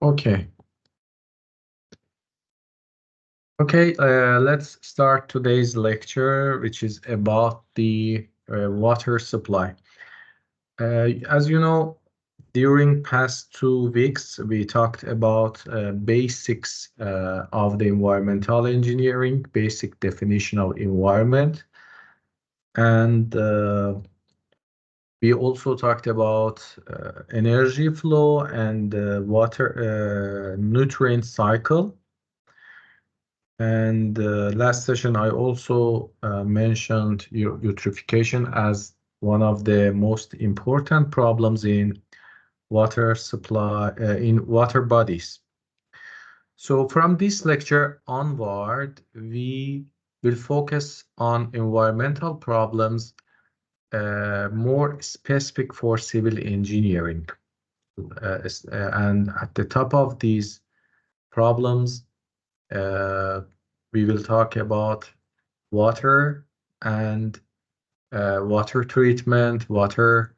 Okay. Let's start today's lecture, which is about the water supply. As you know, during past 2 weeks, we talked about basics of the environmental engineering, basic definition of environment, and we also talked about energy flow and water nutrient cycle. And last session, I also mentioned eutrophication as one of the most important problems in water supply, in water bodies. So from this lecture onward, we will focus on environmental problems more specific for civil engineering. And at the top of these problems, we will talk about water and water treatment, wastewater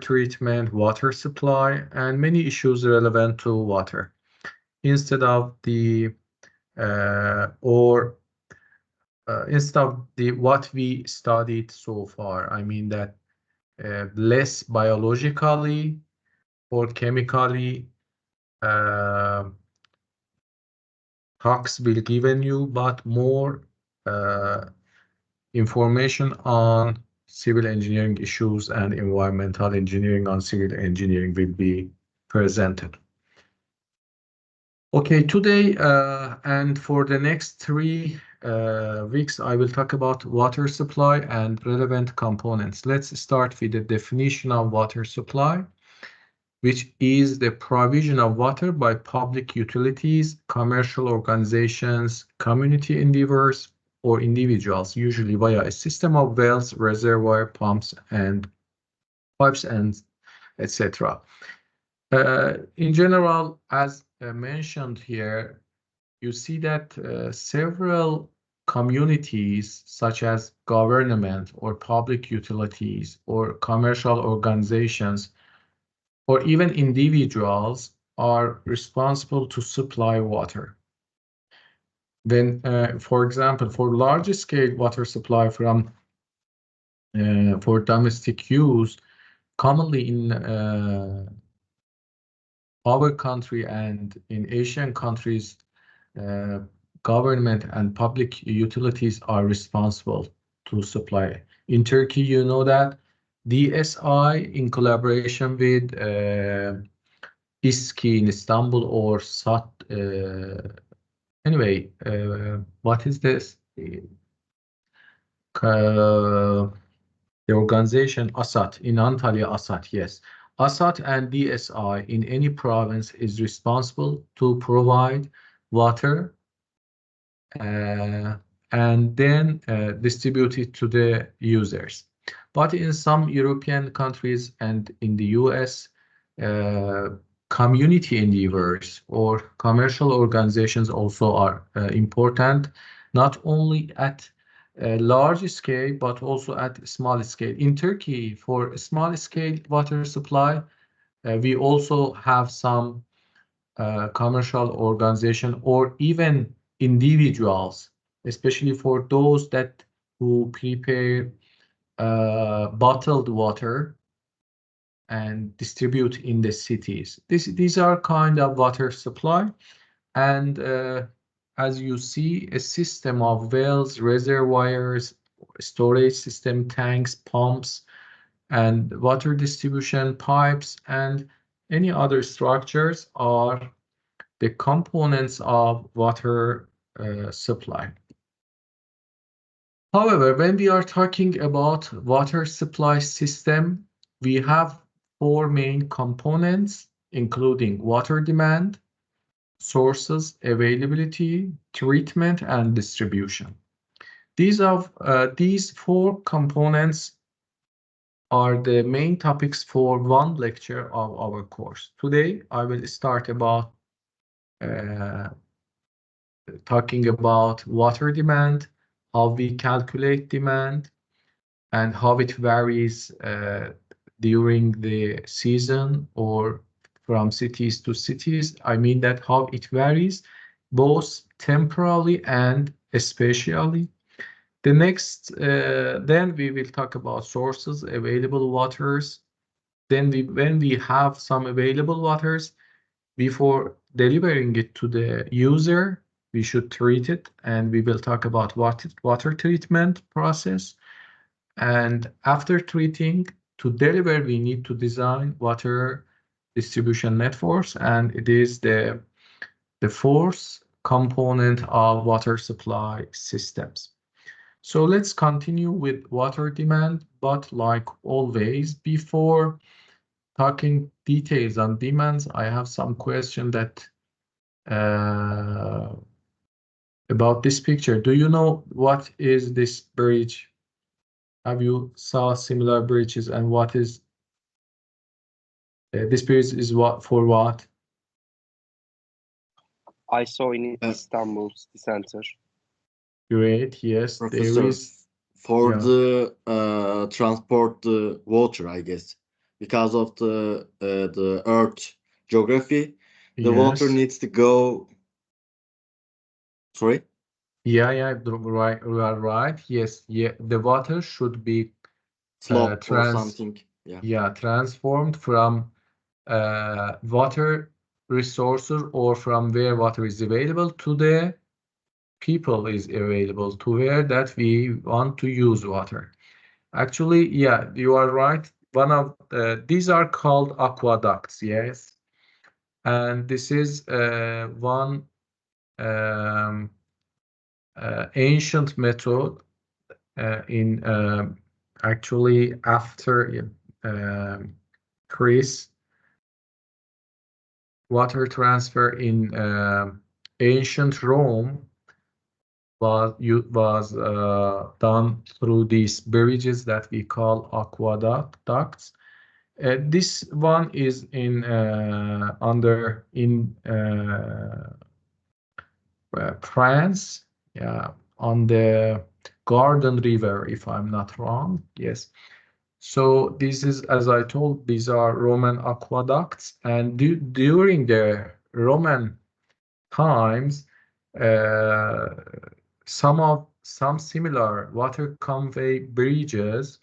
treatment, water supply, and many issues relevant to water. Instead of the what we studied so far, I mean that less biologically or chemically talks will given you, but more information on civil engineering issues and environmental engineering on civil engineering will be presented. Okay, today and for the next 3 weeks, I will talk about water supply and relevant components. Let's start with the definition of water supply, which is the provision of water by public utilities, commercial organizations, community endeavors, or individuals, usually via a system of wells, reservoir, pumps, and pipes, and etc. In general, as mentioned here, you see that several communities, such as government or public utilities or commercial organizations, or even individuals, are responsible to supply water. Then, for example, for large-scale water supply for domestic use, commonly in our country and in Asian countries, government and public utilities are responsible to supply. In Turkey, you know that DSI, in collaboration with İSKİ in Istanbul or SAT, anyway, what is this? The organization ASAT in Antalya, ASAT, yes. ASAT and DSI in any province is responsible to provide water and then distribute it to the users. But in some European countries and in the US, community endeavors or commercial organizations also are important, not only at a large scale, but also at small scale. In Turkey, for small scale water supply, we also have some commercial organization or even individuals, especially for those who prepare bottled water and distribute in the cities. These are kind of water supply, and as you see, a system of wells, reservoirs, storage system, tanks, pumps, and water distribution pipes, and any other structures are the components of water supply. However, when we are talking about water supply system, we have 4 main components, including water demand, sources, availability, treatment, and distribution. These 4 components are the main topics for one lecture of our course. Today, I will start about talking about water demand, how we calculate demand, and how it varies during the season or from cities to cities. I mean that how it varies, both temporally and spatially. The next, then we will talk about sources, available waters. Then when we have some available waters, before delivering it to the user, we should treat it, and we will talk about water treatment process. And after treating, to deliver, we need to design water distribution networks, and it is the fourth component of water supply systems. So let's continue with water demand, but like always, before talking details on demands, I have some question that about this picture. Do you know what is this bridge? Have you saw similar bridges, and what is this bridge is what for what? I saw in Istanbul city center. Great, yes, Professor, there is. for Yeah. the transport the water, I guess, because of the Earth geography, the water Yes. needs to go. Sorry. Yeah, right, you are right. Yes, yeah, the water should be Slope or something. Yeah. transformed from water resources or from where water is available to the people is available to where that we want to use water. Actually, yeah, you are right. One of these are called aqueducts, yes, and this is one ancient method in actually after Greece, water transfer in ancient Rome was done through these bridges that we call aqueducts. This one is in France, yeah, on the Garden River, if I'm not wrong. Yes. So this is, as I told, these are Roman aqueducts, and during the Roman times, some similar water convey bridges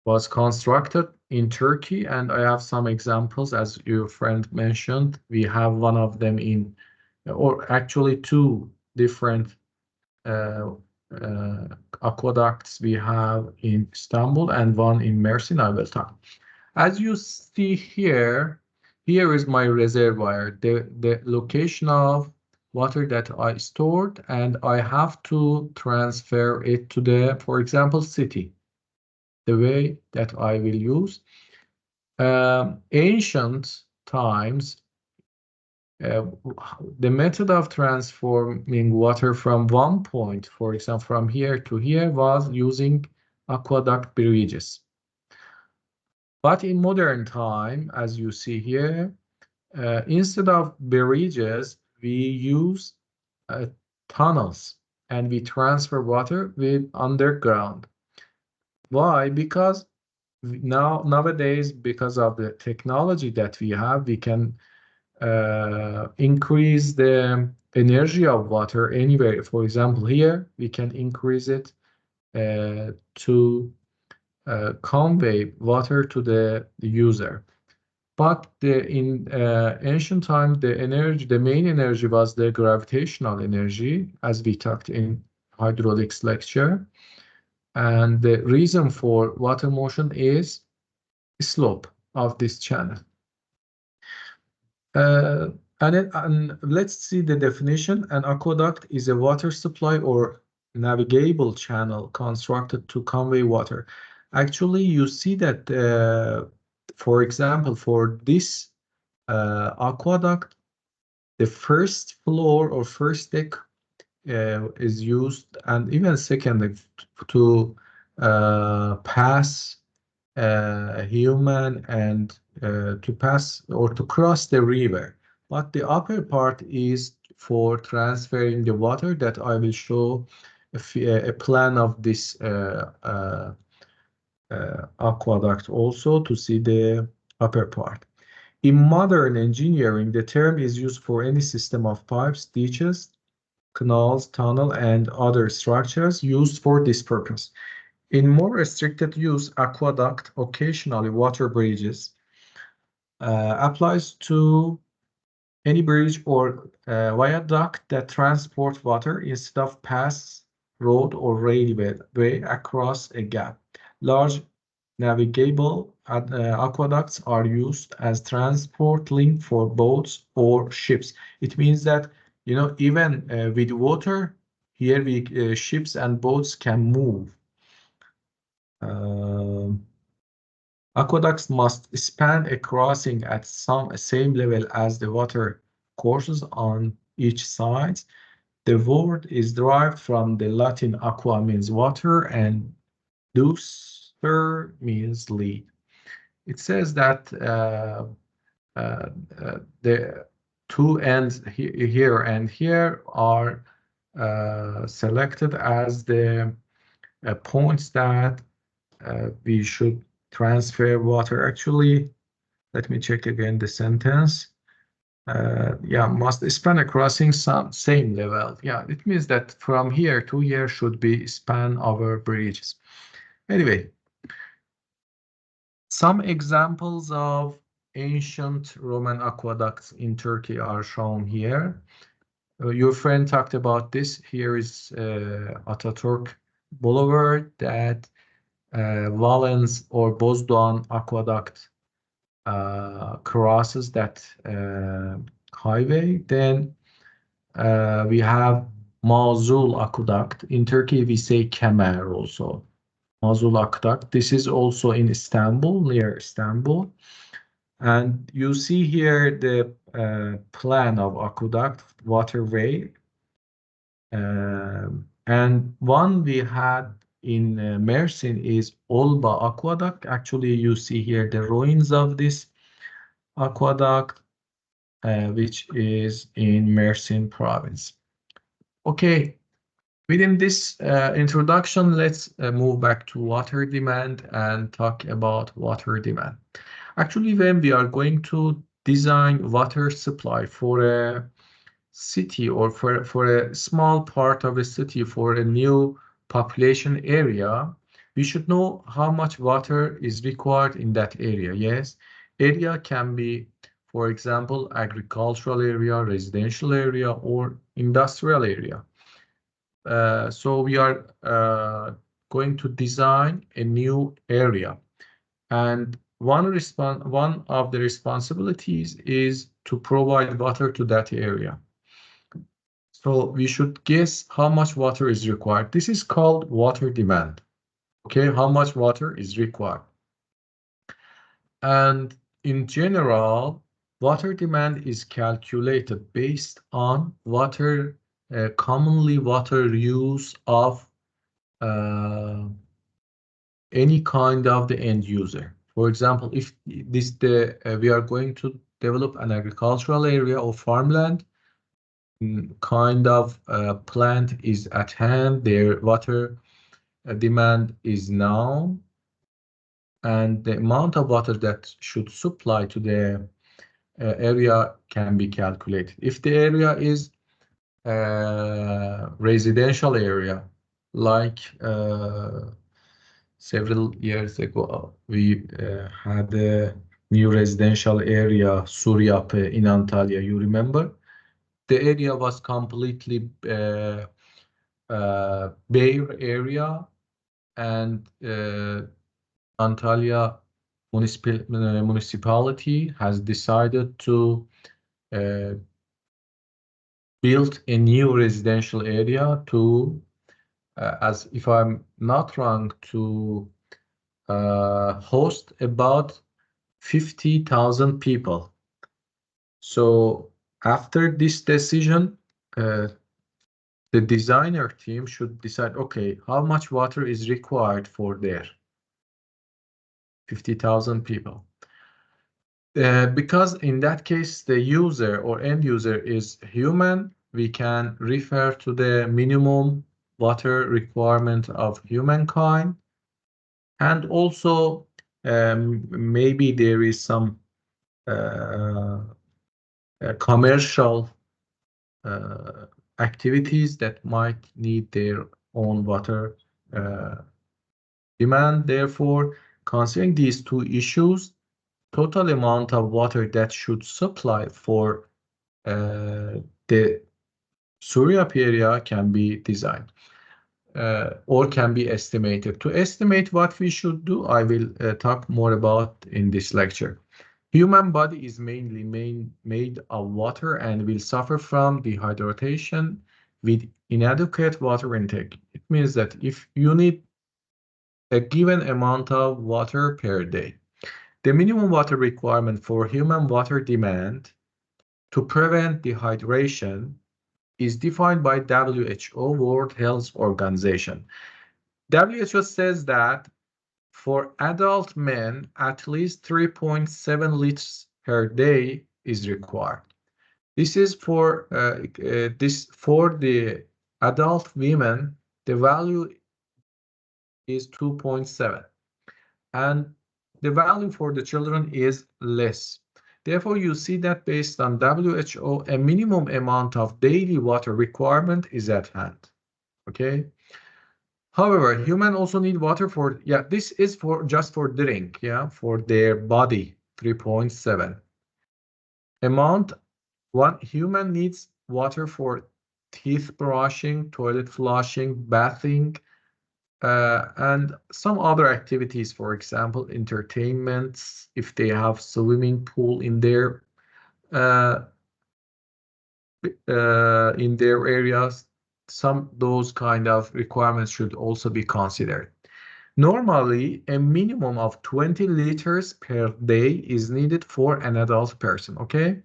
was constructed in Turkey, and I have some examples, as your friend mentioned. We have one of them in, or actually two different aqueducts we have in Istanbul and one in Mersin. I will talk. As you see here, here is my reservoir, the location of water that I stored, and I have to transfer it to the, for example, city. The way that I will use. Ancient times, the method of transforming water from one point, for example, from here to here, was using aqueduct bridges. But in modern time, as you see here, instead of bridges, we use tunnels, and we transfer water with underground. Why? Because nowadays, because of the technology that we have, we can increase the energy of water anywhere. For example, here we can increase it to convey water to the user. But in ancient time, the main energy was the gravitational energy, as we talked in hydraulics lecture. And the reason for water motion is the slope of this channel. And let's see the definition. An aqueduct is a water supply or navigable channel constructed to convey water. Actually, you see that, for example, for this aqueduct, the first floor or first deck is used, and even second deck, to pass human and to pass or to cross the river. But the upper part is for transferring the water that I will show a plan of this aqueduct also to see the upper part. In modern engineering, the term is used for any system of pipes, ditches, canals, tunnel, and other structures used for this purpose. In more restricted use, aqueduct, occasionally water bridges, applies to any bridge or viaduct that transport water instead of pass, road, or railway across a gap. Large navigable aqueducts are used as transport link for boats or ships. It means that, you know, even with water, here ships and boats can move. Aqueducts must span a crossing at same level as the water courses on each side. The word is derived from the Latin aqua means water and ducer means lead. It says that the two ends here and here are selected as the points that we should transfer water. Actually, let me check again the sentence. Yeah, must span a crossing same level. Yeah, it means that from here to here should be span over bridges. Anyway, some examples of ancient Roman aqueducts in Turkey are shown here. Your friend talked about this. Here is Ataturk Boulevard, that Valens or Bozdoğan Aqueduct crosses that highway. Then we have Mazul Aqueduct. In Turkey, we say Kemer also. Mazul Aqueduct. This is also in Istanbul, near Istanbul. And you see here the plan of aqueduct waterway. And one we had in Mersin is Olba Aqueduct. Actually, you see here the ruins of this aqueduct, which is in Mersin province. Okay, within this introduction, let's move back to water demand and talk about water demand. Actually, when we are going to design water supply for a city or for a small part of a city, for a new population area, we should know how much water is required in that area. Yes, area can be, for example, agricultural area, residential area, or industrial area. So we are going to design a new area, and one of the responsibilities is to provide water to that area. So we should guess how much water is required. This is called water demand. Okay, how much water is required. And in general, water demand is calculated based on water, commonly water use of any kind of the end user. For example, if we are going to develop an agricultural area or farmland, kind of plant is at hand, their water demand is known, and the amount of water that should supply to the area can be calculated. If the area is residential area, like several years ago, we had a new residential area, Suryape in Antalya, you remember? The area was completely bare area, and Antalya municipality has decided to build a new residential area to, as if I'm not wrong, to host about 50,000 people. So after this decision, the designer team should decide, okay, how much water is required for there? 50,000 people. Because in that case, the user or end user is human, we can refer to the minimum water requirement of humankind. And also maybe there is some commercial activities that might need their own water demand. Therefore, considering these two issues, total amount of water that should supply for the Suryapı area can be designed or can be estimated. To estimate what we should do, I will talk more about in this lecture. Human body is mainly made of water and will suffer from dehydration with inadequate water intake. It means that if you need a given amount of water per day, the minimum water requirement for human water demand to prevent dehydration is defined by WHO, World Health Organization. WHO says that for adult men, at least 3.7 liters per day is required. This is for the adult women, the value is 2.7, and the value for the children is less. Therefore, you see that based on WHO, a minimum amount of daily water requirement is at hand. Okay. However, humans also need water for, this is for just for drink, for their body, 3.7. One human needs water for teeth brushing, toilet flushing, bathing, and some other activities, for example, entertainments, if they have swimming pool in their areas, those kind of requirements should also be considered. Normally, a minimum of 20 liters per day is needed for an adult person, okay?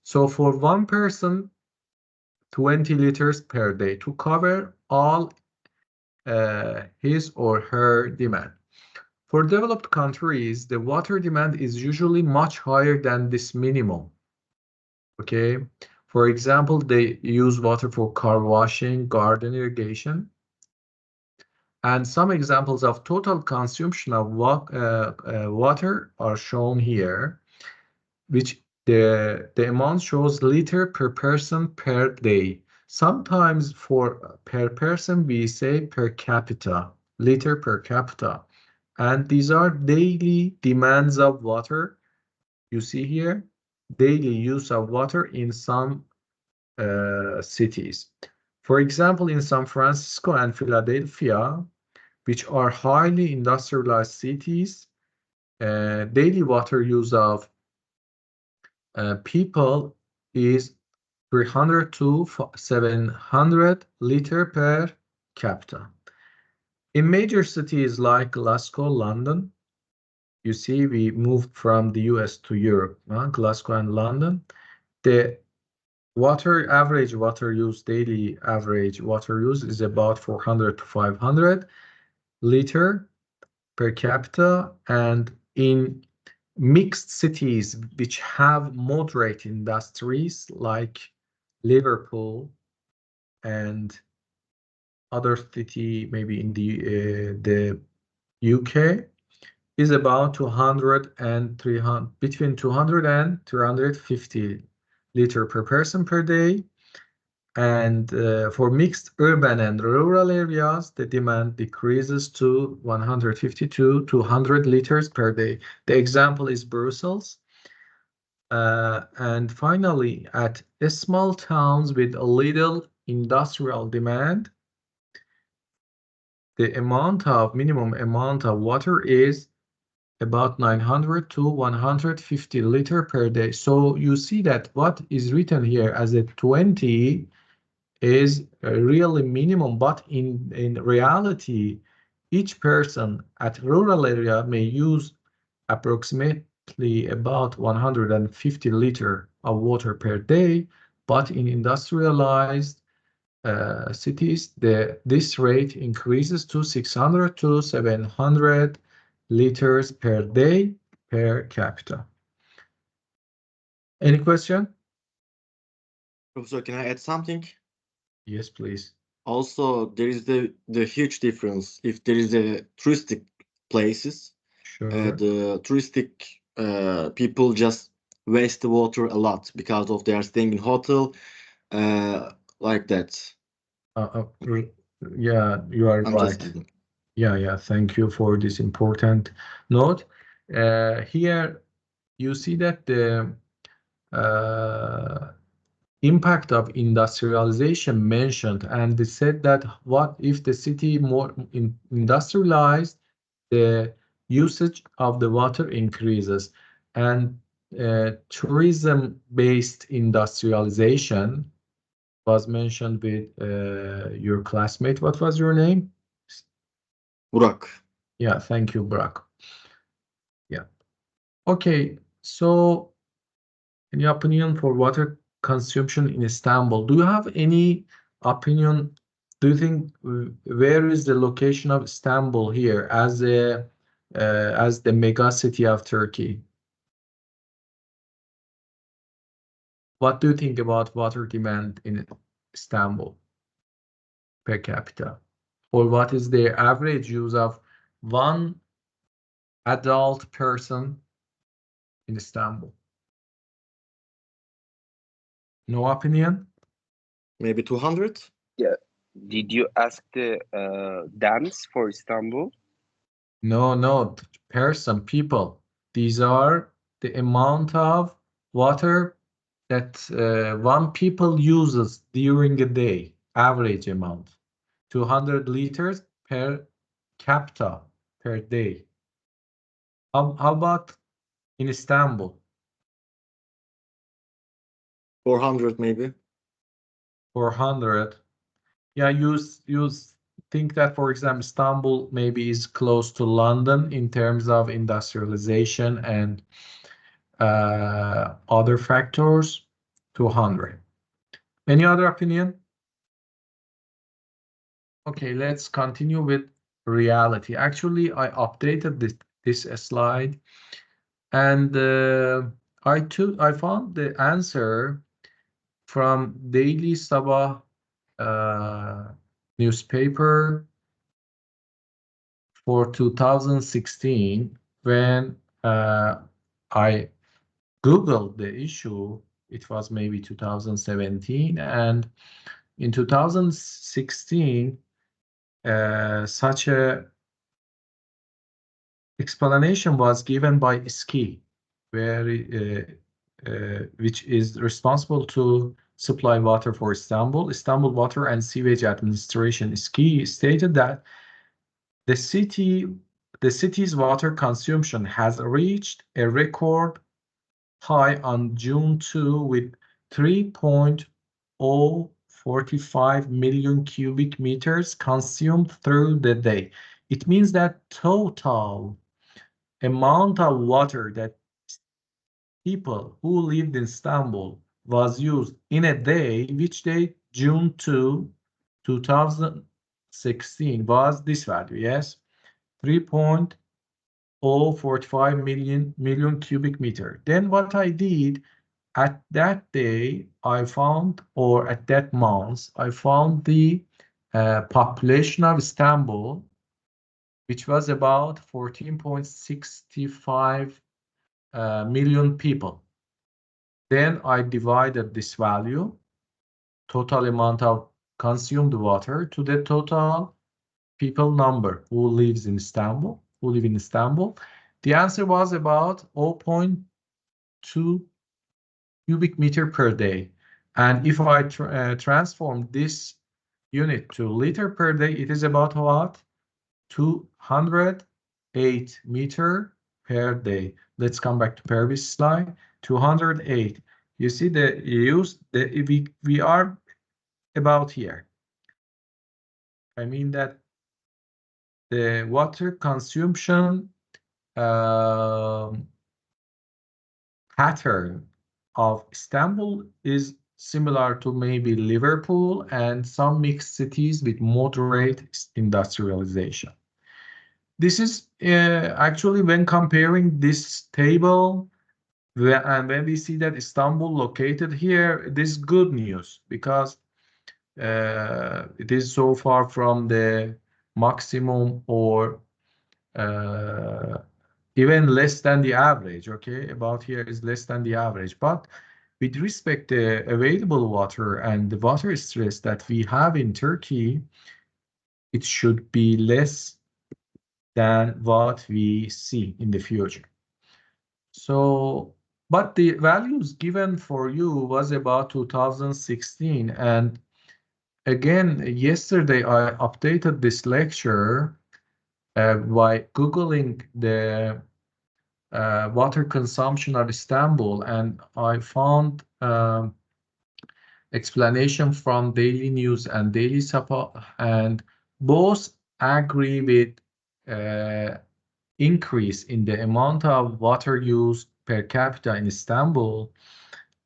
So for one person, 20 liters per day to cover all his or her demand. For developed countries, the water demand is usually much higher than this minimum. Okay, for example, they use water for car washing, garden irrigation, and some examples of total consumption of water are shown here, which the amount shows liter per person per day. Sometimes for per person, we say per capita, liter per capita. And these are daily demands of water. You see here, daily use of water in some cities. For example, in San Francisco and Philadelphia, which are highly industrialized cities, daily water use of people is 300 to 700 liter per capita. In major cities like Glasgow, London, you see we moved from the US to Europe, Glasgow and London. The daily average water use is about 400 to 500 liter per capita, and in mixed cities which have moderate industries like Liverpool and other city, maybe in the UK, is about 200 and 300, between 200 and 350 liter per person per day. And for mixed urban and rural areas, the demand decreases to 150 to 200 liters per day. The example is Brussels. And finally, at small towns with a little industrial demand, the minimum amount of water is about 900 to 150 liter per day. So you see that what is written here as a 20 is really minimum, but in reality, each person at rural area may use approximately about 150 liter of water per day, but in industrialized cities, this rate increases to 600 to 700 liters per day per capita. Any question? Professor, can I add something? Yes, please. Also, there is the huge difference if there is a touristic places. Sure. The touristic people just waste the water a lot because of they are staying in hotel, like that. Yeah, you are I'm right. just kidding. Yeah, thank you for this important note. Here you see that the impact of industrialization mentioned, and they said that what if the city more industrialized, the usage of the water increases, and tourism-based industrialization was mentioned with your classmate. What was your name? Burak. Yeah, thank you, Burak. Yeah. Okay, so any opinion for water consumption in Istanbul? Do you have any opinion? Do you think where is the location of Istanbul here as the mega city of Turkey? What do you think about water demand in Istanbul per capita? Or what is the average use of one adult person in Istanbul? No opinion? Maybe 200? Yeah. Did you ask the dams for Istanbul? No, person, people. These are the amount of water that one people uses during a day, average amount. 200 liters per capita per day. How about in Istanbul? 400 maybe. 400. Yeah, you think that, for example, Istanbul maybe is close to London in terms of industrialization and other factors. 200. Any other opinion? Okay, let's continue with reality. Actually, I updated this slide, and I found the answer from Daily Sabah newspaper for 2016. When I Googled the issue, it was maybe 2017, and in 2016, such a explanation was given by SKI, which is responsible to supply water for Istanbul. Istanbul Water and Sewage Administration, SKI, stated that the city's water consumption has reached a record high on June 2 with 3.045 million cubic meters consumed through the day. It means that total amount of water that people who lived in Istanbul was used in a day, which day? June 2, 2016 was this value, yes? 3.045 million cubic meter. Then what I did at that day, I found, or at that month, I found the population of Istanbul, which was about 14.65 million people. Then I divided this value, total amount of consumed water, to the total people number who live in Istanbul. The answer was about 0.2 cubic meter per day. And if I transform this unit to liter per day, it is about what? 208 meter per day. Let's come back to Pervis slide. 208. You see we are about here. I mean that the water consumption pattern of Istanbul is similar to maybe Liverpool and some mixed cities with moderate industrialization. This is actually when comparing this table, and when we see that Istanbul located here, this is good news because it is so far from the maximum or even less than the average, okay? About here is less than the average. But with respect to available water and the water stress that we have in Turkey, it should be less than what we see in the future. So, but the values given for you was about 2016. And again, yesterday I updated this lecture by Googling the water consumption of Istanbul, and I found explanation from Daily News and Daily Sabah, and both agree with increase in the amount of water used per capita in Istanbul.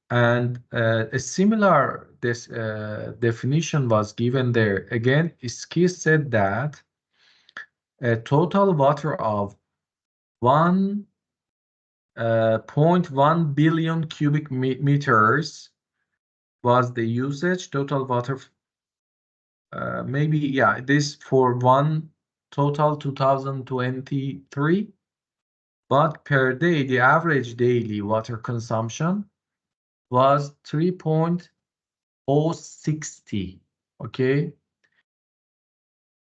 And a similar definition was given there. Again, İSKİ said that a total water of 1.1 billion cubic meters was the usage. Total water, maybe, yeah, this for one total 2023. But per day, the average daily water consumption was 3.060, okay?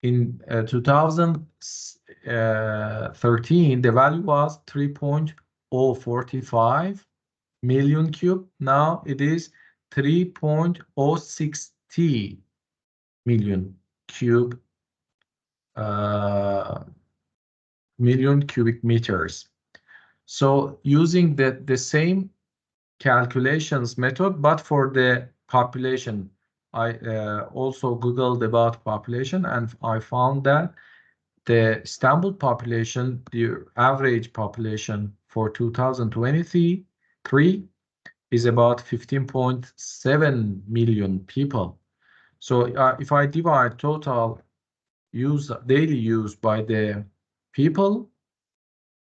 In 2013, the value was 3.045 million cube. Now it is 3.060 million cubic meters. So using the same calculations method, but for the population, I also Googled about population, and I found that the Istanbul population, the average population for 2023 is about 15.7 million people. So if I divide total daily use by the people,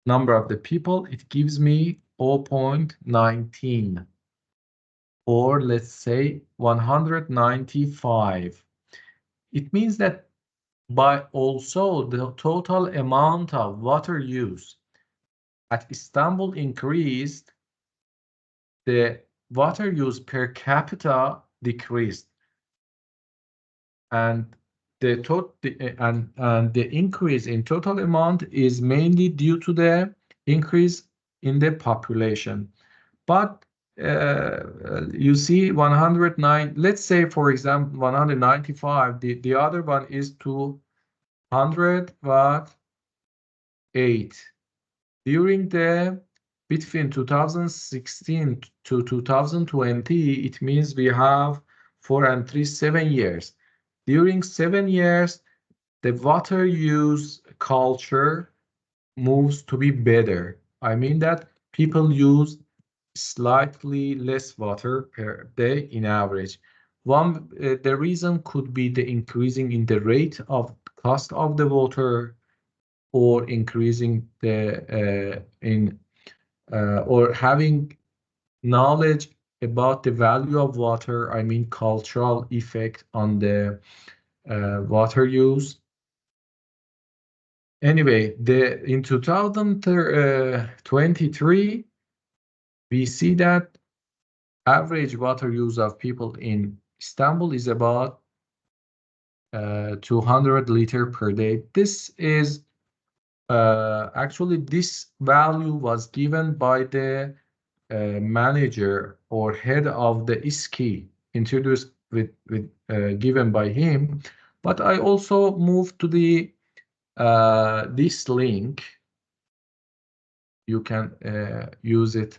number of the people, it gives me 0.19, or let's say 195. It means that by also the total amount of water use at Istanbul increased, the water use per capita decreased, and the increase in total amount is mainly due to the increase in the population. But you see 109, let's say for example 195, the other one is 208. During between 2016 to 2020, it means we have 4 and 3, 7 years. During 7 years, the water use culture moves to be better. I mean that people use slightly less water per day in average. The reason could be the increasing in the rate of cost of the water, or increasing the or having knowledge about the value of water. I mean cultural effect on the water use. Anyway, in 2023, we see that average water use of people in Istanbul is about 200 liter per day. This is actually, this value was given by the manager or head of the İSKİ, introduced given by him. But I also moved to the this link. You can use it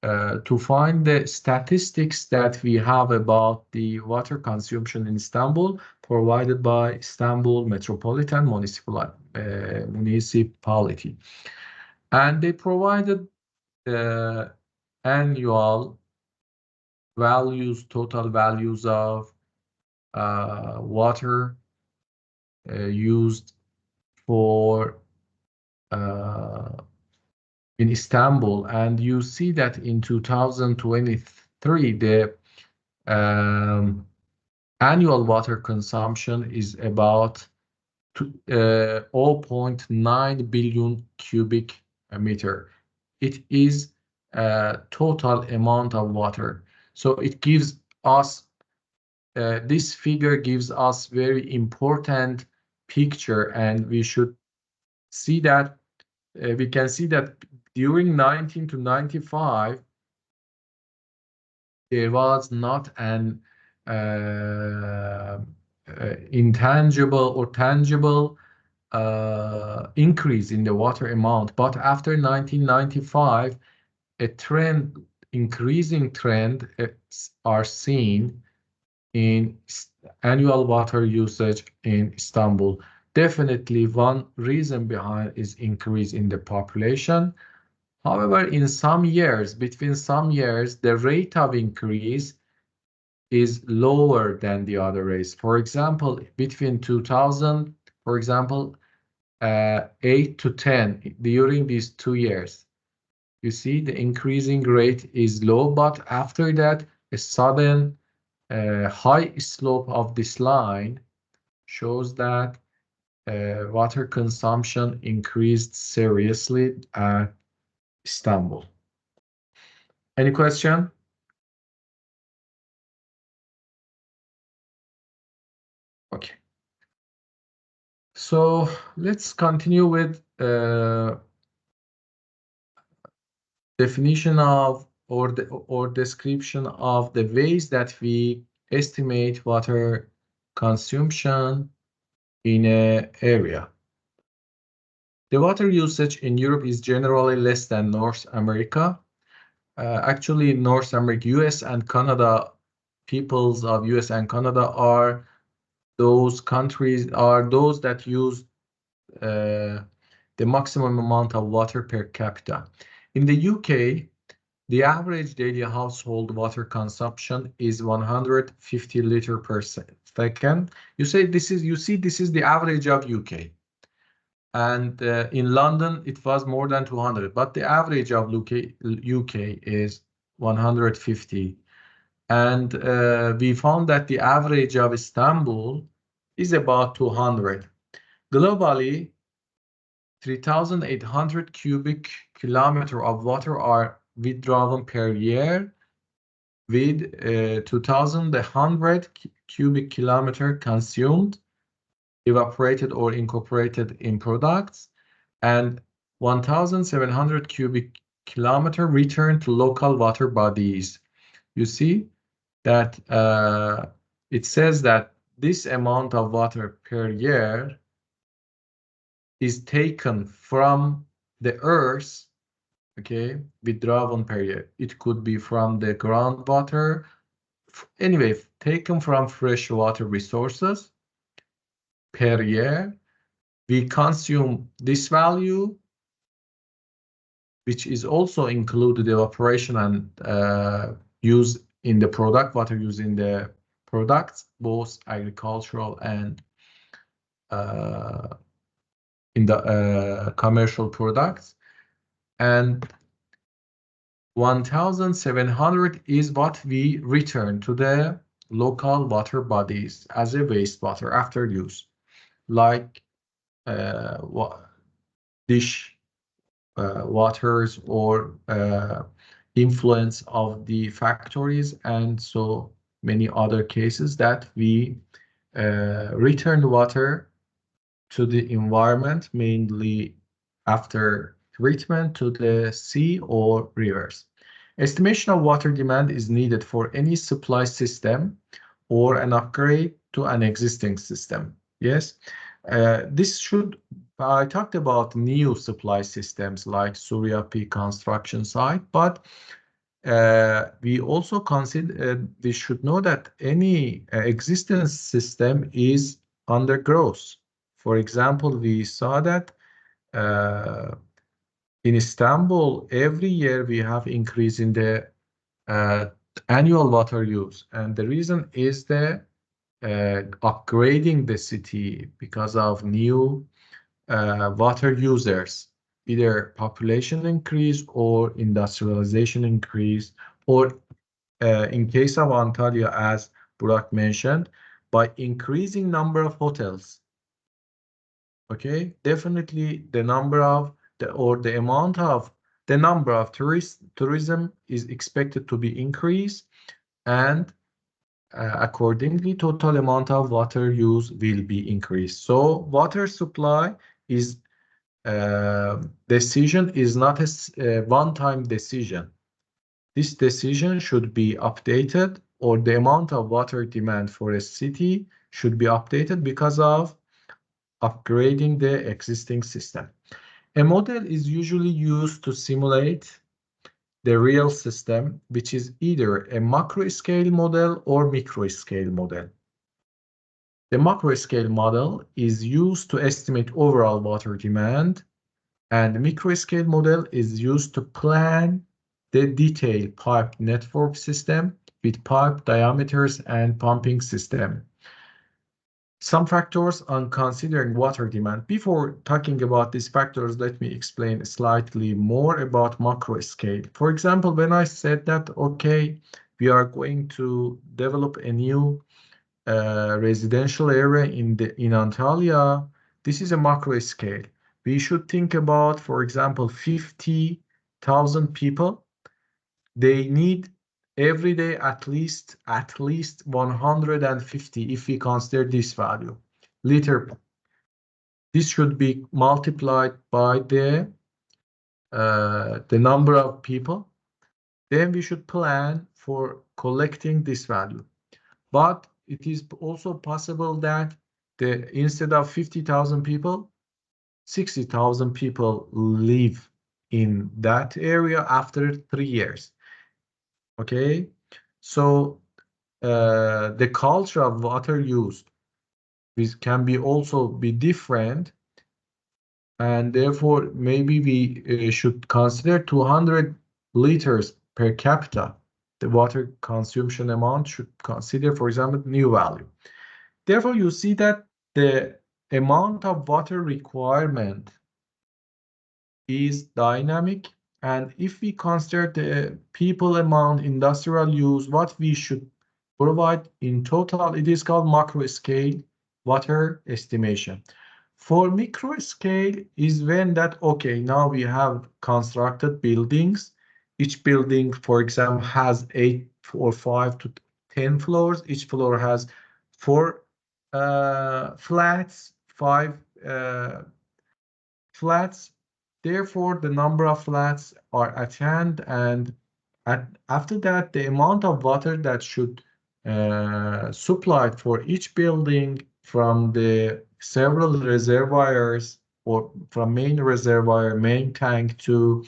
to find the statistics that we have about the water consumption in Istanbul, provided by Istanbul Metropolitan Municipality. And they provided annual values, total values of water used for in Istanbul, and you see that in 2023 the annual water consumption is about 0.9 billion cubic meter. It is total amount of water. So it gives us, this figure gives us very important picture, and we should see that, we can see that during 19 to 95, there was not an intangible or tangible increase in the water amount. But after 1995, a trend, increasing trend are seen in annual water usage in Istanbul. Definitely one reason behind is increase in the population. However, in some years, between some years, the rate of increase is lower than the other rates. For example, between 2000, for example, 8 to 10, during these 2 years, you see the increasing rate is low, but after that, a sudden high slope of this line shows that water consumption increased seriously at Istanbul. Any question? Okay. So let's continue with definition of or description of the ways that we estimate water consumption in an area. The water usage in Europe is generally less than North America. Actually, North America, US and Canada, peoples of US and Canada are those countries, are those that use the maximum amount of water per capita. In the UK, the average daily household water consumption is 150 liters per second. You see, this is the average of UK. And in London, it was more than 200, but the average of UK is 150. And we found that the average of Istanbul is about 200. Globally, 3,800 cubic kilometers of water are withdrawn per year, with 2,100 cubic kilometers consumed, evaporated or incorporated in products, and 1,700 cubic kilometers returned to local water bodies. You see that it says that this amount of water per year is taken from the earth, okay, withdrawn per year. It could be from the groundwater, anyway, taken from freshwater resources per year. We consume this value, which is also included evaporation and use in the product, water used in the products, both agricultural and in the commercial products. And 1,700 is what we return to the local water bodies as a wastewater after use, like dish waters or influence of the factories, and so many other cases that we return water to the environment, mainly after treatment, to the sea or rivers. Estimation of water demand is needed for any supply system or an upgrade to an existing system. Yes, this should, I talked about new supply systems like Surya Peak construction site, but we also consider, we should know that any existing system is under growth. For example, we saw that in Istanbul, every year we have increase in the annual water use, and the reason is the upgrading the city because of new water users, either population increase or industrialization increase, or in case of Antalya, as Burak mentioned, by increasing number of hotels. Okay, definitely the number of the amount of the number of tourism is expected to be increased, and accordingly, total amount of water use will be increased. So water supply is decision is not a one-time decision. This decision should be updated, or the amount of water demand for a city should be updated because of upgrading the existing system. A model is usually used to simulate the real system, which is either a macro scale model or micro scale model. The macro scale model is used to estimate overall water demand, and the micro scale model is used to plan the detailed pipe network system with pipe diameters and pumping system. Some factors on considering water demand. Before talking about these factors, let me explain slightly more about macro scale. For example, when I said that, okay, we are going to develop a new residential area in Antalya, this is a macro scale. We should think about, for example, 50,000 people. They need every day at least 150, if we consider this value, liter. This should be multiplied by the number of people. Then we should plan for collecting this value. But it is also possible that instead of 50,000 people, 60,000 people live in that area after 3 years. Okay, so the culture of water use can also be different, and therefore maybe we should consider 200 liters per capita. The water consumption amount should consider, for example, new value. Therefore, you see that the amount of water requirement is dynamic. And if we consider the people amount, industrial use, what we should provide in total, it is called macro scale water estimation. For micro scale is when that, okay, now we have constructed buildings. Each building, for example, has 8 or 5 to 10 floors. Each floor has 4 flats, 5 flats. Therefore, the number of flats are at hand, and after that, the amount of water that should supplied for each building from the several reservoirs, or from main reservoir, main tank to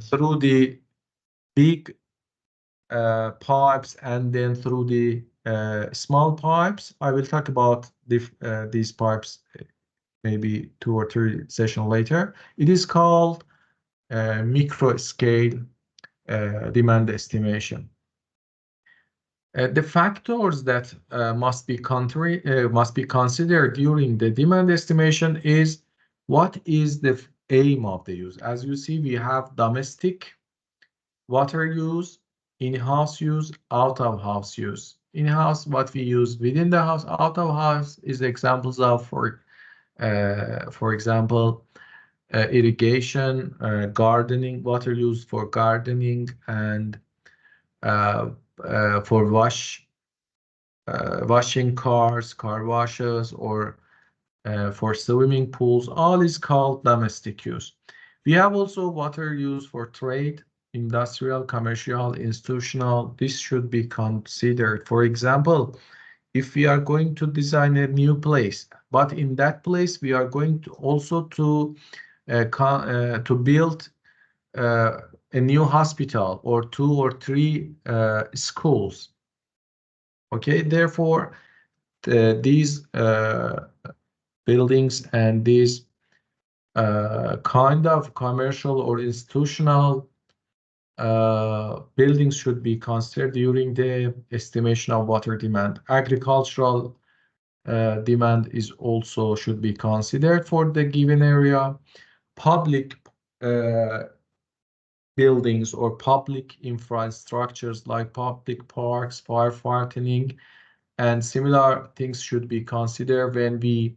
through the big pipes, and then through the small pipes. I will talk about these pipes maybe 2 or 3 sessions later. It is called micro scale demand estimation. The factors that must be considered during the demand estimation is what is the aim of the use. As you see, we have domestic water use, in-house use, out-of-house use. In-house, what we use within the house. Out-of-house is examples of, for example, irrigation, gardening, water used for gardening, and for washing cars, car washes, or for swimming pools. All is called domestic use. We have also water used for trade, industrial, commercial, institutional. This should be considered. For example, if we are going to design a new place, but in that place we are going to also to build a new hospital or 2 or 3 schools. Okay, therefore these buildings and these kind of commercial or institutional buildings should be considered during the estimation of water demand. Agricultural demand is also should be considered for the given area. Public buildings or public infrastructures like public parks, firefighting, and similar things should be considered when we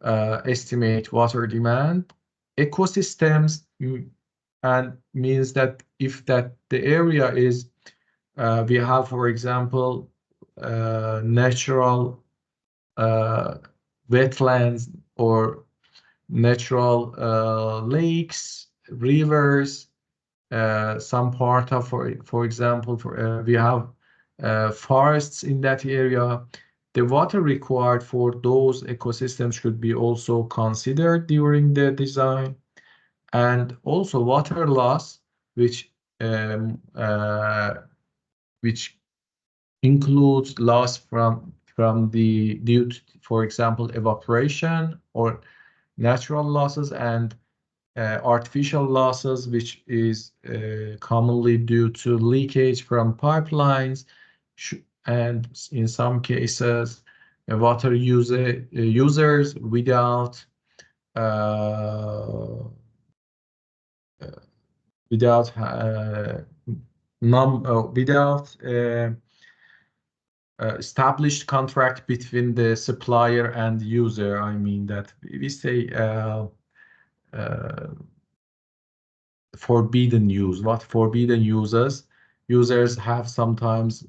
estimate water demand. Ecosystems and means that if that the area is we have, for example, natural wetlands or natural lakes, rivers, some part of, for example, we have forests in that area. The water required for those ecosystems should be also considered during the design, and also water loss, which includes loss from the due to, for example, evaporation or natural losses, and artificial losses, which is commonly due to leakage from pipelines, and in some cases, water users without established contract between the supplier and user. I mean that we say forbidden use. What forbidden uses? Users have sometimes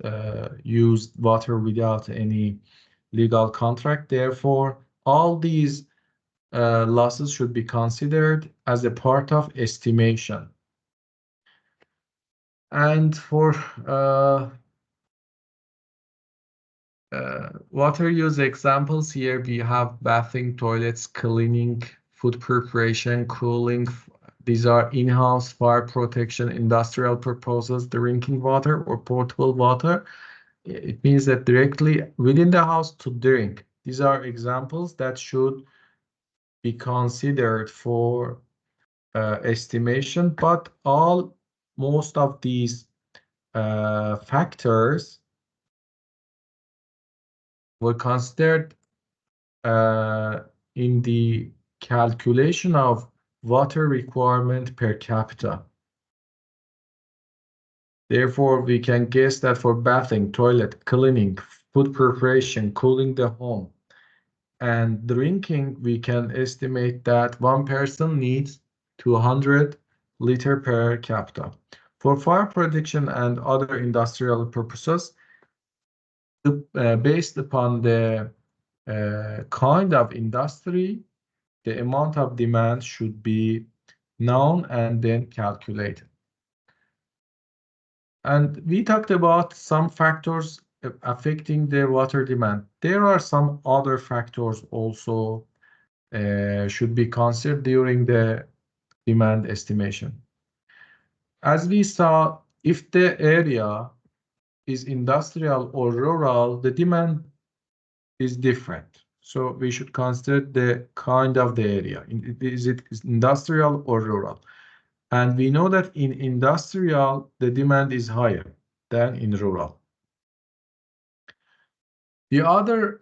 used water without any legal contract. Therefore, all these losses should be considered as a part of estimation. And for water use examples, here we have bathing, toilets, cleaning, food preparation, cooling. These are in-house fire protection, industrial purposes, drinking water or potable water. It means that directly within the house to drink. These are examples that should be considered for estimation, but most of these factors were considered in the calculation of water requirement per capita. Therefore, we can guess that for bathing, toilet, cleaning, food preparation, cooling the home, and drinking, we can estimate that one person needs 200 liter per capita. For fire protection and other industrial purposes, based upon the kind of industry, the amount of demand should be known and then calculated. And we talked about some factors affecting the water demand. There are some other factors also should be considered during the demand estimation. As we saw, if the area is industrial or rural, the demand is different. So we should consider the kind of the area. Is it industrial or rural? And we know that in industrial, the demand is higher than in rural. The other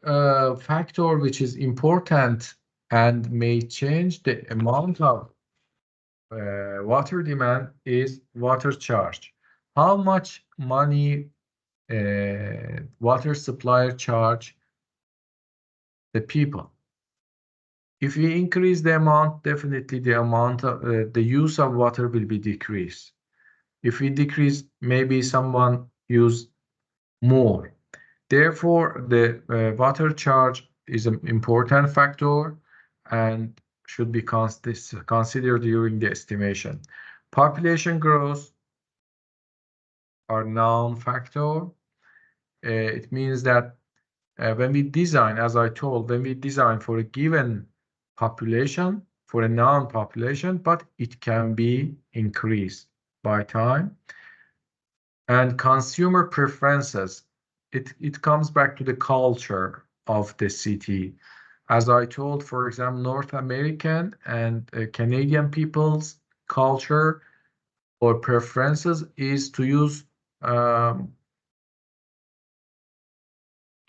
factor which is important and may change the amount of water demand is water charge. How much money water supplier charge the people? If we increase the amount, definitely the amount of the use of water will be decreased. If we decrease, maybe someone use more. Therefore, the water charge is an important factor and should be considered during the estimation. Population growth are known factor. It means that when we design, as I told, when we design for a given population, for a known population, but it can be increased by time. And consumer preferences, it comes back to the culture of the city. As I told, for example, North American and Canadian people's culture or preferences is to use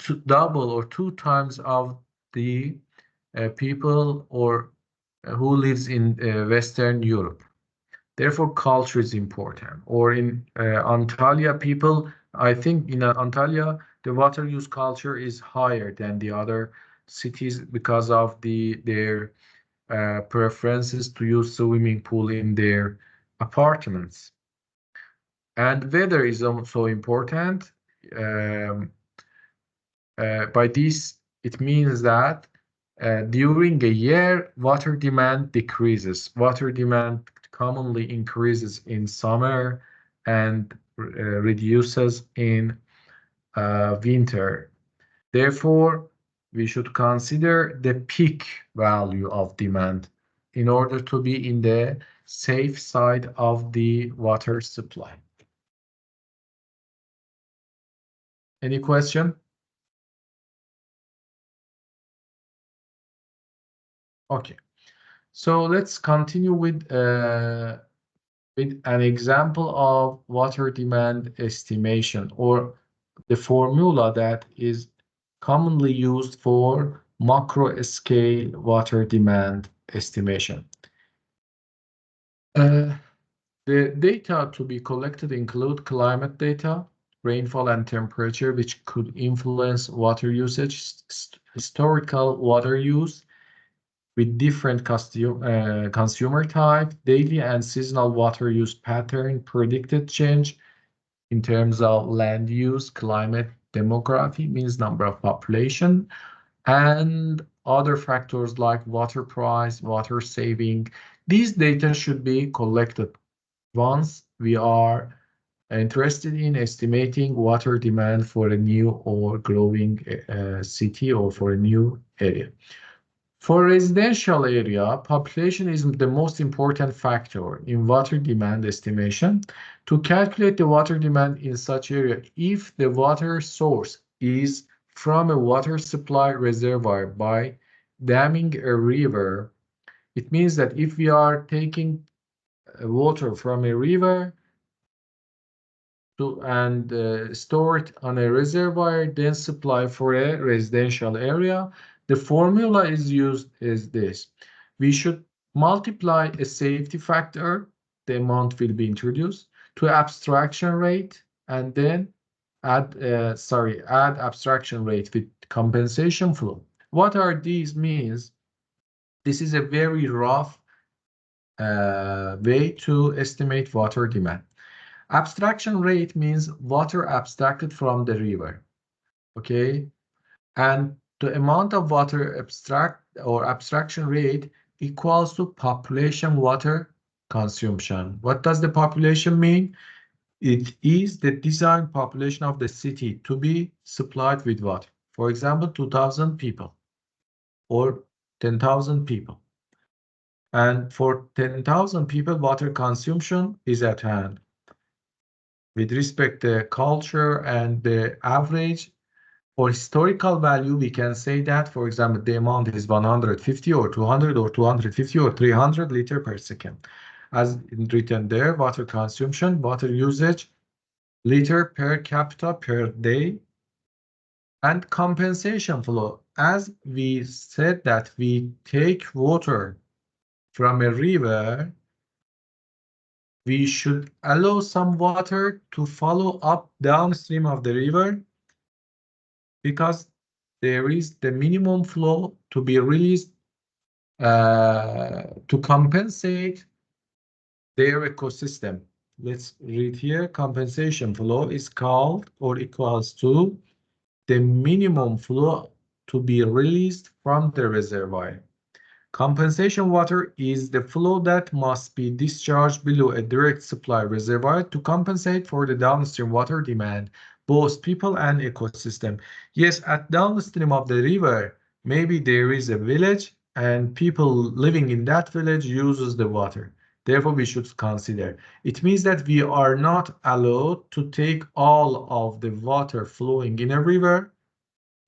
to double or 2 times of the people or who lives in Western Europe. Therefore, culture is important. Or in Antalya, people, I think in Antalya, the water use culture is higher than the other cities because of their preferences to use swimming pool in their apartments. And weather is also important. By this, it means that during a year, water demand decreases. Water demand commonly increases in summer and reduces in winter. Therefore, we should consider the peak value of demand in order to be in the safe side of the water supply. Any question? Okay, so let's continue with an example of water demand estimation, or the formula that is commonly used for macro scale water demand estimation. The data to be collected include climate data, rainfall and temperature, which could influence water usage, historical water use with different consumer type, daily and seasonal water use pattern, predicted change in terms of land use, climate, demography, means number of population, and other factors like water price, water saving. These data should be collected once we are interested in estimating water demand for a new or growing city or for a new area. For residential area, population is the most important factor in water demand estimation. To calculate the water demand in such area, if the water source is from a water supply reservoir by damming a river, it means that if we are taking water from a river and store it on a reservoir, then supply for a residential area, the formula is used is this. We should multiply a safety factor, the amount will be introduced, to abstraction rate, and then add abstraction rate with compensation flow. What are these means? This is a very rough way to estimate water demand. Abstraction rate means water abstracted from the river, okay? And the amount of water abstraction rate equals to population water consumption. What does the population mean? It is the design population of the city to be supplied with water. For example, 2,000 people or 10,000 people. And for 10,000 people, water consumption is at hand. With respect to the culture and the average or historical value, we can say that, for example, the amount is 150 or 200 or 250 or 300 liter per second. As written there, water consumption, water usage, liter per capita per day, and compensation flow. As we said that we take water from a river, we should allow some water to follow up downstream of the river because there is the minimum flow to be released to compensate their ecosystem. Let's read here. Compensation flow is called or equals to the minimum flow to be released from the reservoir. Compensation water is the flow that must be discharged below a direct supply reservoir to compensate for the downstream water demand, both people and ecosystem. Yes, at downstream of the river, maybe there is a village and people living in that village uses the water. Therefore, we should consider. It means that we are not allowed to take all of the water flowing in a river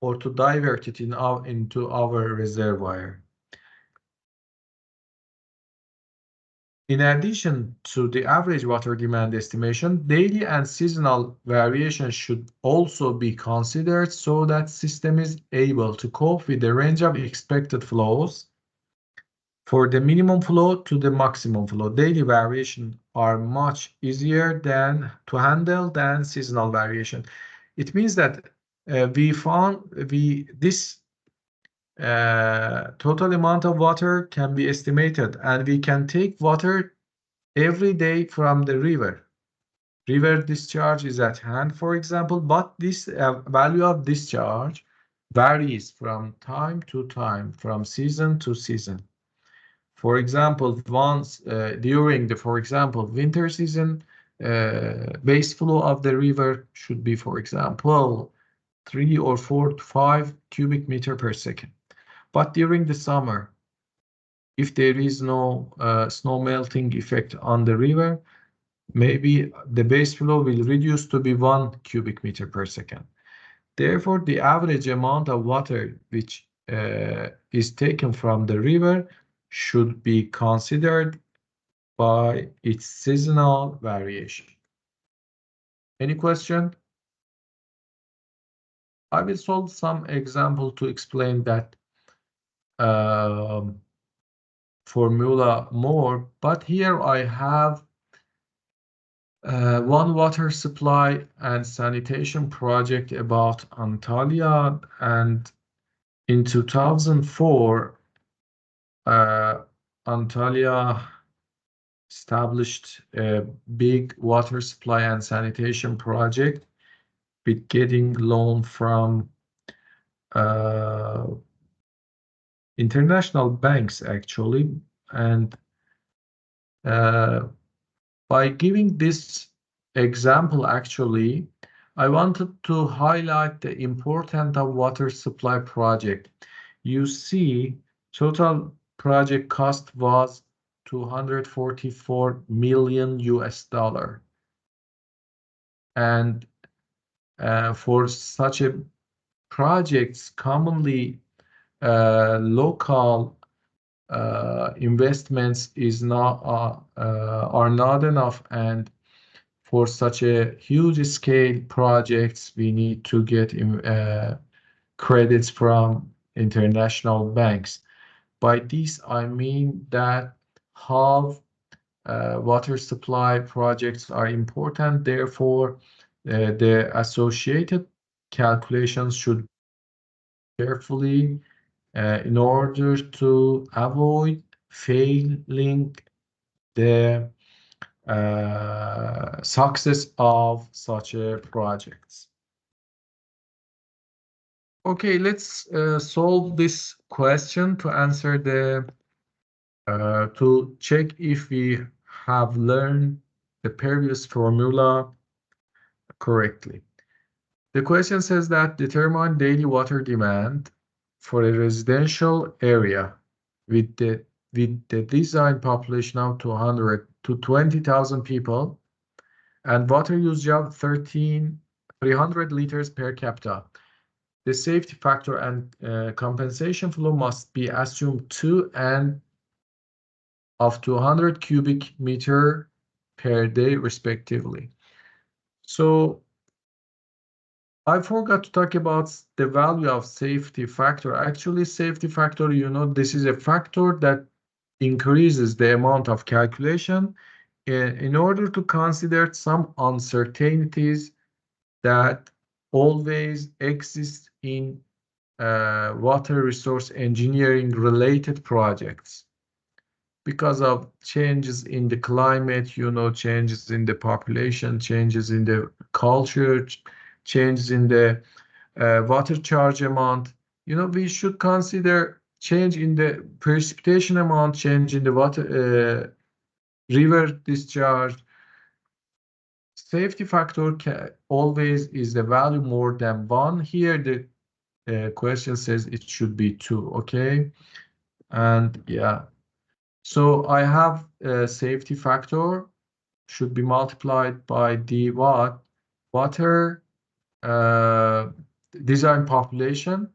or to divert it into our reservoir. In addition to the average water demand estimation, daily and seasonal variations should also be considered so that system is able to cope with the range of expected flows for the minimum flow to the maximum flow. Daily variation are much easier to handle than seasonal variation. It means that this total amount of water can be estimated, and we can take water every day from the river. River discharge is at hand, for example, but this value of discharge varies from time to time, from season to season. For example, once during the, for example, winter season, base flow of the river should be, for example, 3 or 4 to 5 cubic meter per second. But during the summer, if there is no snow melting effect on the river, maybe the base flow will reduce to be 1 cubic meter per second. Therefore, the average amount of water which is taken from the river should be considered by its seasonal variation. Any question? I will solve some example to explain that formula more, but here I have one water supply and sanitation project about Antalya, and in 2004, Antalya established a big water supply and sanitation project with getting loan from international banks, actually. And by giving this example, actually, I wanted to highlight the importance of water supply project. You see, total project cost was $244 million US. And for such a projects, commonly local investments are not enough, and for such a huge scale projects, we need to get credits from international banks. By this, I mean that how water supply projects are important. Therefore, the associated calculations should be carefully in order to avoid failing the success of such projects. Okay, let's solve this question to answer to check if we have learned the previous formula correctly. The question says that determine daily water demand for a residential area with the design population of 200 to 20,000 people and water usage of 300 liters per capita. The safety factor and compensation flow must be assumed 2 and of 200 cubic meter per day, respectively. So I forgot to talk about the value of safety factor. Actually, safety factor, you know, this is a factor that increases the amount of calculation in order to consider some uncertainties that always exist in water resource engineering related projects. Because of changes in the climate, you know, changes in the population, changes in the culture, changes in the water charge amount, you know, we should consider change in the precipitation amount, change in the water river discharge. Safety factor always is the value more than 1. Here the question says it should be 2, okay? And yeah, so I have a safety factor should be multiplied by the water design population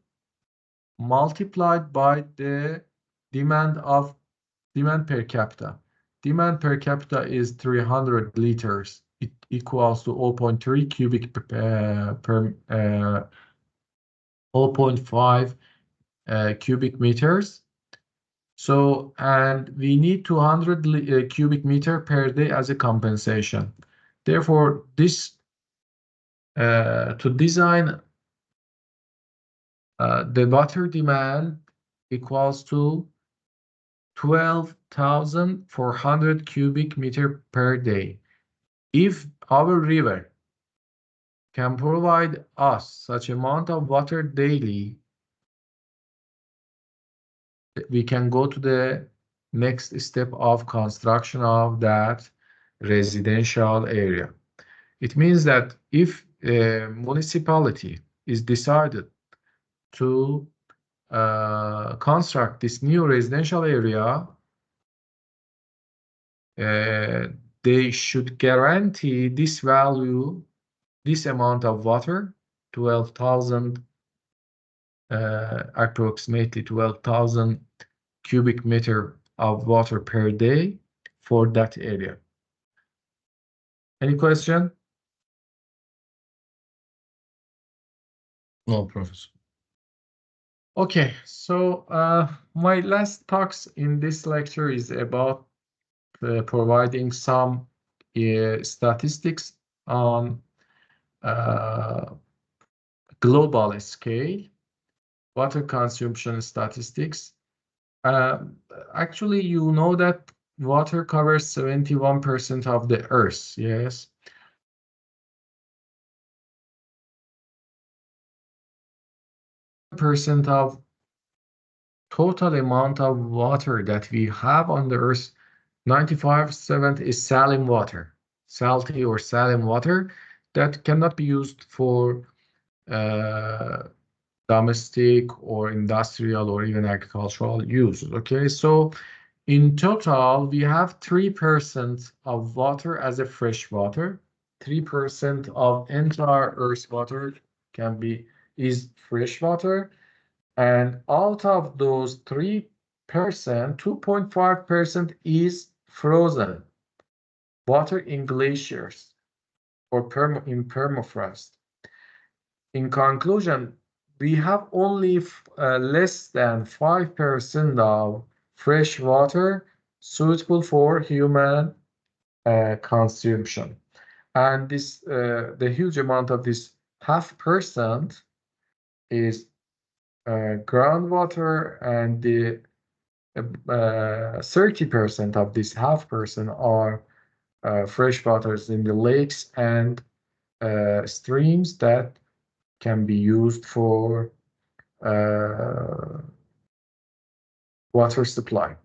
multiplied by the demand per capita. Demand per capita is 300 liters. It equals to 0.3 cubic per 0.5 cubic meters. So, and we need 200 cubic meter per day as a compensation. Therefore, this to design the water demand equals to 12,400 cubic meter per day. If our river can provide us such amount of water daily, we can go to the next step of construction of that residential area. It means that if a municipality is decided to construct this new residential area, they should guarantee this value, this amount of water, 12,000, approximately 12,000 cubic meter of water per day for that area. Any question? No, Professor. Okay, so my last talks in this lecture is about providing some statistics on global scale, water consumption statistics. Actually, you know that water covers 71% of the Earth, yes? Percent of total amount of water that we have on the Earth, 95% is saline water, salty or saline water that cannot be used for domestic or industrial or even agricultural uses. Okay, so in total, we have 3% of water as a fresh water. 3% of entire Earth's water is fresh water. And out of those 3%, 2.5% is frozen water in glaciers or in permafrost. In conclusion, we have only less than 5% of fresh water suitable for human consumption. And this the huge amount of this 0.5% is groundwater, and the 30% of this 0.5% are fresh waters in the lakes and streams that can be used for water supply.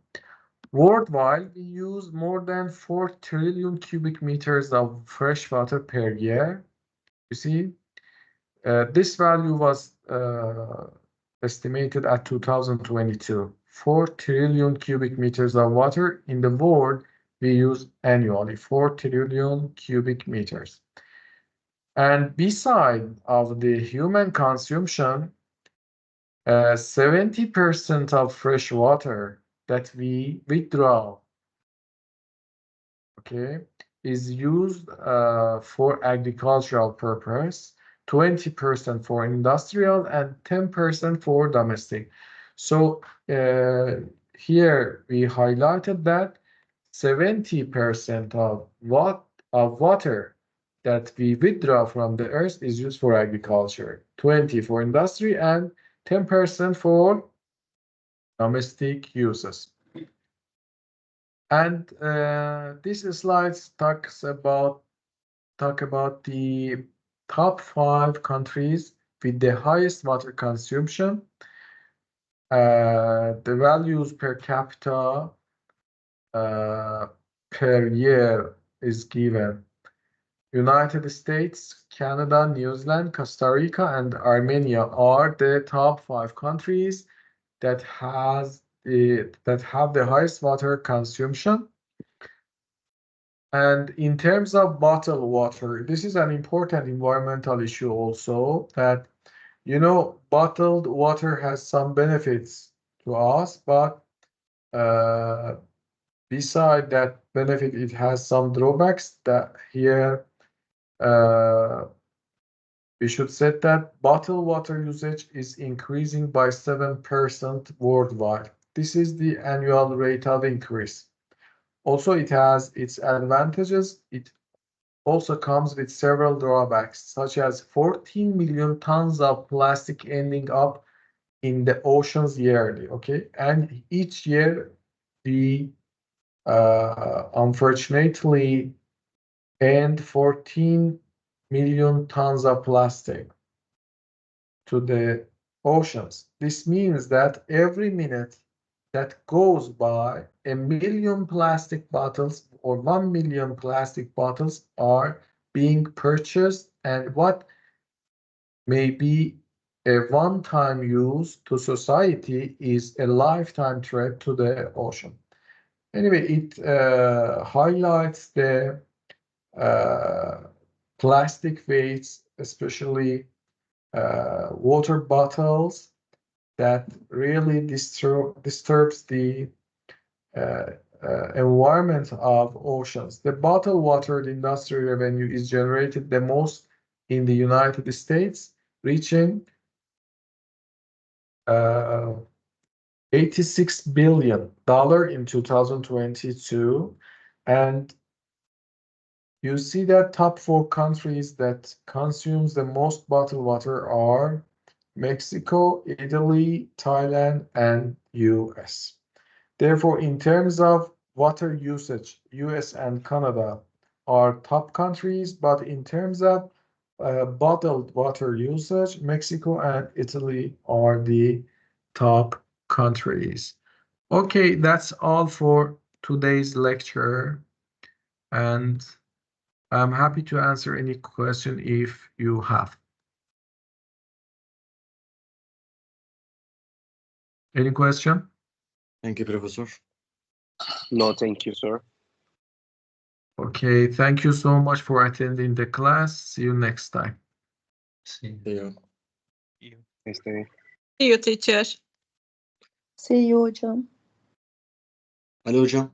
Worldwide, we use more than 4 trillion cubic meters of fresh water per year. You see, this value was estimated at 2022. 4 trillion cubic meters of water in the world we use annually, 4 trillion cubic meters. And beside of the human consumption, 70% of fresh water that we withdraw, okay, is used for agricultural purpose, 20% for industrial, and 10% for domestic. So here we highlighted that 70% of water that we withdraw from the earth is used for agriculture, 20% for industry, and 10% for domestic uses. And this slide talk about the top 5 countries with the highest water consumption. The values per capita per year is given. United States, Canada, New Zealand, Costa Rica, and Armenia are the top 5 countries that have the highest water consumption. And in terms of bottled water, this is an important environmental issue also, that, you know, bottled water has some benefits to us, but beside that benefit, it has some drawbacks that here we should say that bottled water usage is increasing by 7% worldwide. This is the annual rate of increase. Also, it has its advantages. It also comes with several drawbacks, such as 14 million tons of plastic ending up in the oceans yearly, okay? And each year, we unfortunately end 14 million tons of plastic to the oceans. This means that every minute that goes by, 1 million plastic bottles or 1 million plastic bottles are being purchased, and what may be a one-time use to society is a lifetime threat to the ocean. Anyway, it highlights the plastic waste, especially water bottles, that really disturbs the environment of oceans. The bottled water industry revenue is generated the most in the United States, reaching $86 billion in 2022. And you see that top 4 countries that consumes the most bottled water are Mexico, Italy, Thailand, and US. Therefore, in terms of water usage, US and Canada are top countries, but in terms of bottled water usage, Mexico and Italy are the top countries. Okay, that's all for today's lecture, and I'm happy to answer any question if you have. Any question? Thank you, Professor. No, thank you, sir. Okay, thank you so much for attending the class. See you next time. See you. Nice day. See you, teacher. See you hocam. Ali hocam.